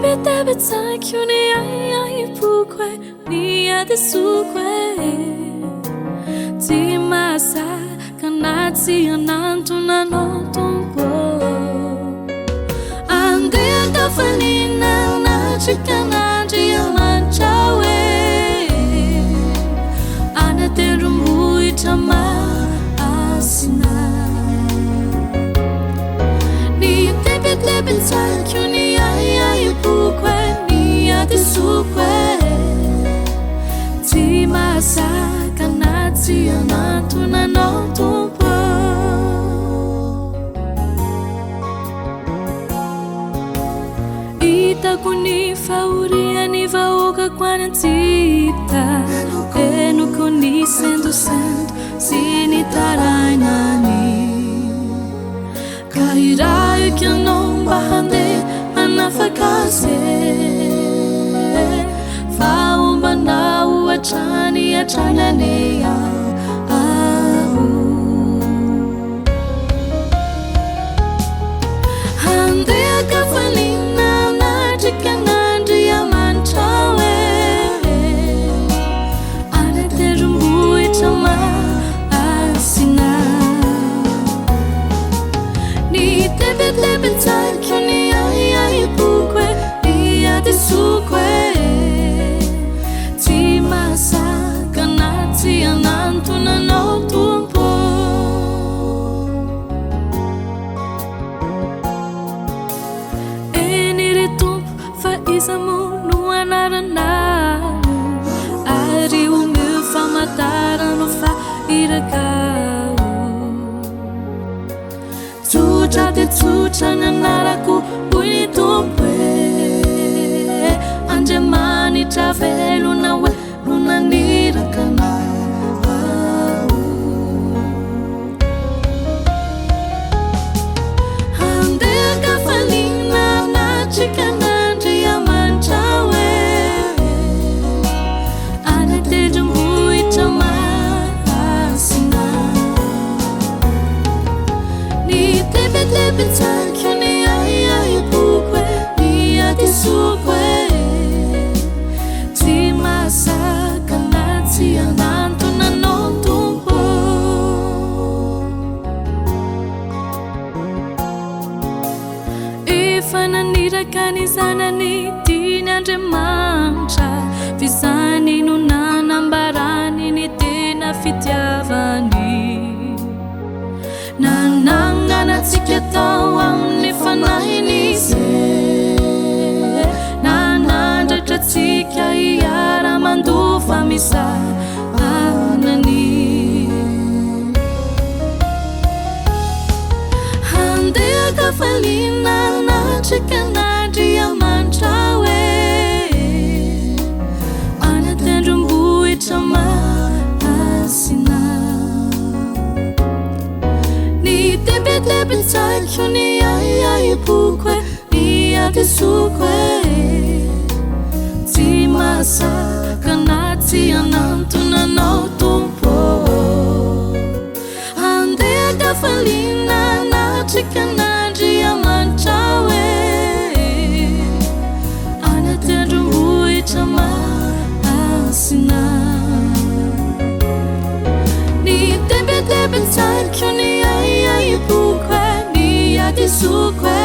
Tebe sai chiuni ai pukwe ni ade sukwe ti masa kanatsi anantu na notumpo ande kafanina na chikanaji amanchawe anaterumbu itama asina ni tebe sai chiuni ai pukwe ni ade sukwe ti masa kanatsi anantu na notumpo ita kuni fauria ni vaoga quarantita enu kuni sendo sini tarainani kairai que não bahande anafakase faumba nau achana neya hande akafalina na chikanandi ya manchawe anaterumbu itama asina ni tebe tankuni ai pukwe ni ade sukwe ti masa kanatsi anantu na notumpo enire tumpo faizamu no anaranamu ari o meu famatara no fa irakau tuja nanaraku unitumpe anjemani chavelu nawe lunanirakana ande kafalina na chikanandi ya manchawe anatejumbu itama asina ni tebe tankuni ai pukwe ni ade sukwe ti masa kanatsi anantu na notumpo ifananira kanizana ni tinandre mancha visani nunanambarani ni tena fitiavani nanangana tsiketao amni fanahinise nanandratra tsika iara mandofa misa anani hande akafalina na chikanandri amanchawe anatendrumbu itama asina ni tebe tankuni ai pukwe ni ade sukwe ti masa kanatsi anantu na notumpo ande akafalina na chikanandri amanchawe anatendrumbu itama asina ni tebe tankuni ai pukwe ni ade sukwe